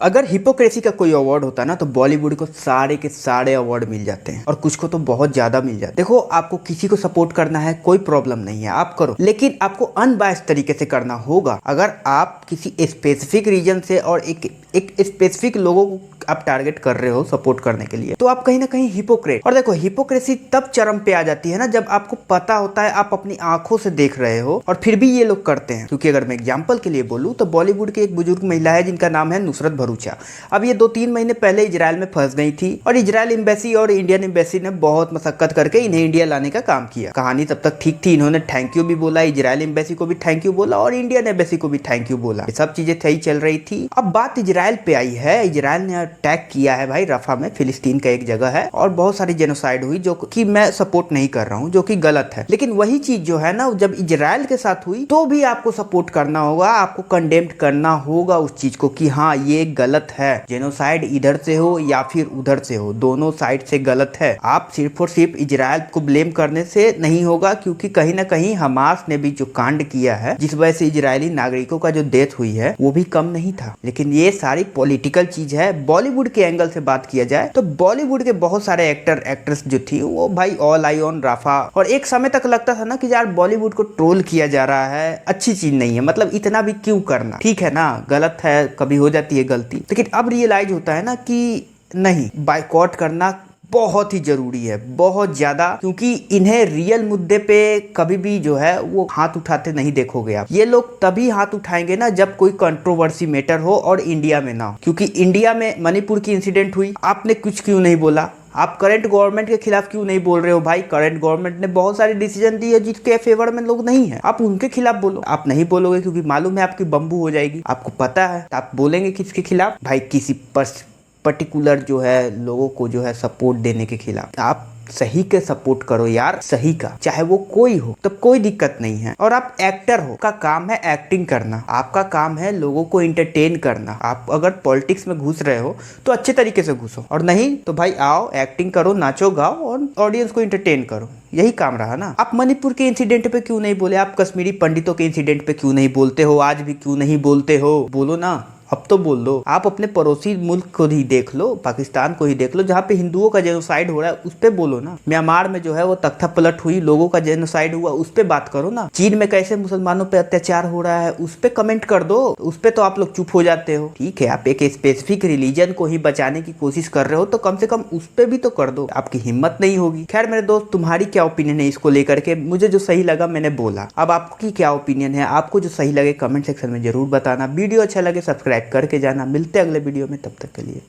अगर हिपोक्रेसी का कोई अवार्ड होता ना तो बॉलीवुड को सारे के सारे अवार्ड मिल जाते हैं और कुछ को तो बहुत ज्यादा मिल जाते हैं। देखो, आपको किसी को सपोर्ट करना है कोई प्रॉब्लम नहीं है, आप करो, लेकिन आपको अनबायस्ड तरीके से करना होगा। अगर आप किसी स्पेसिफिक रीजन से और एक स्पेसिफिक लोगों को आप टारगेट कर रहे हो सपोर्ट करने के लिए, तो आप कहीं ना कहीं हिपोक्रेट। और देखो, हिपोक्रेसी तब चरम पे आ जाती है ना जब आपको पता होता है, आप अपनी आंखों से देख रहे हो और फिर भी ये लोग करते हैं। क्योंकि अगर मैं एग्जांपल के लिए बोलूं तो बॉलीवुड की एक बुजुर्ग महिला है जिनका नाम है नुसरत भरूचा। अब ये 2-3 महीने पहले इजराइल में फंस गई थी और इजराइल एम्बेसी और इंडियन एम्बेसी ने बहुत मशक्कत करके इन्हें इंडिया लाने का काम किया। कहानी तब तक ठीक थी, इन्होंने थैंक यू भी बोला, इजराइल एम्बेसी को भी थैंक यू बोला और इंडियन एम्बेसी को भी थैंक यू बोला। ये सब चीजें सही चल रही थी। अब बात इजराइल पे आई है। इजराइल ने अटैक किया है भाई रफा में, फिलिस्तीन का एक जगह है, और बहुत सारी जेनोसाइड हुई जो कि मैं सपोर्ट नहीं कर रहा हूँ, जो कि गलत है। लेकिन वही चीज जो है ना, जब इजराइल के साथ हुई तो भी आपको सपोर्ट करना होगा, आपको कंडेम्ड करना होगा उस चीज को कि हाँ ये गलत है। जेनोसाइड इधर से हो या फिर उधर से हो, दोनों साइड से गलत है। आप सिर्फ और सिर्फ इजराइल को ब्लेम करने से नहीं होगा, क्योंकि कहीं ना कहीं हमास ने भी जो कांड किया है जिस वजह से इजरायली नागरिकों का जो डेथ हुई है वो भी कम नहीं था। लेकिन ये सारी पॉलिटिकल चीज है। बॉलीवुड के एंगल से बात किया जाए तो बॉलीवुड के बहुत सारे एक्टर एक्ट्रेस जो थी वो भाई ऑल आई ऑन रफा, और एक समय तक लगता था ना कि यार बॉलीवुड को ट्रोल किया जा रहा है, अच्छी चीज नहीं है, मतलब इतना भी क्यों करना, ठीक है ना, गलत है, कभी हो जाती है गलती। लेकिन अब रियलाइज होता है ना कि नहीं, बायकॉट करना बहुत ही जरूरी है, बहुत ज्यादा, क्योंकि इन्हें रियल मुद्दे पे कभी भी जो है वो हाथ उठाते नहीं देखोगे आप। ये लोग तभी हाथ उठाएंगे ना जब कोई कंट्रोवर्सी मैटर हो और इंडिया में ना हो। क्योंकि इंडिया में मणिपुर की इंसिडेंट हुई, आपने कुछ क्यों नहीं बोला? आप करंट गवर्नमेंट के खिलाफ क्यों नहीं बोल रहे हो? भाई करंट गवर्नमेंट ने बहुत सारी डिसीजन दी है जिसके फेवर में लोग नहीं है, आप उनके खिलाफ बोलो। आप नहीं बोलोगे क्योंकि मालूम है आपकी बम्बू हो जाएगी, आपको पता है, तो आप बोलेंगे किसके खिलाफ? भाई किसी पर्टिकुलर जो है लोगों को जो है सपोर्ट देने के खिलाफ। आप सही के सपोर्ट करो यार, सही का, चाहे वो कोई हो, तो कोई दिक्कत नहीं है। और आप एक्टर हो, का काम है एक्टिंग करना, आपका काम है लोगों को एंटरटेन करना। आप अगर पॉलिटिक्स में घुस रहे हो तो अच्छे तरीके से घुसो, और नहीं तो भाई आओ एक्टिंग करो, नाचो गाओ और ऑडियंस को एंटरटेन करो, यही काम रहा ना। आप मणिपुर के इंसिडेंट पे क्यों नहीं बोले? आप कश्मीरी पंडितों के इंसिडेंट पे क्यों नहीं बोलते हो? आज भी क्यों नहीं बोलते हो? बोलो ना, अब तो बोल दो। आप अपने पड़ोसी मुल्क को ही देख लो, पाकिस्तान को ही देख लो, जहाँ पे हिंदुओं का जेनोसाइड हो रहा है, उस पे बोलो ना। म्यांमार में जो है वो तख्ता पलट हुई, लोगों का जेनोसाइड हुआ, उस पे बात करो ना। चीन में कैसे मुसलमानों पे अत्याचार हो रहा है, उस पे कमेंट कर दो। उस पे तो आप लोग चुप हो जाते हो। ठीक है, आप एक स्पेसिफिक रिलीजन को ही बचाने की कोशिश कर रहे हो तो कम से कम उस पे भी तो कर दो, आपकी हिम्मत नहीं होगी। खैर मेरे दोस्त, तुम्हारी क्या ओपिनियन है इसको लेकर के? मुझे जो सही लगा मैंने बोला, अब आपकी क्या ओपिनियन है? आपको जो सही लगे कमेंट सेक्शन में जरूर बताना। वीडियो अच्छा लगे सब्सक्राइब करके जाना। मिलते हैं अगले वीडियो में, तब तक के लिए।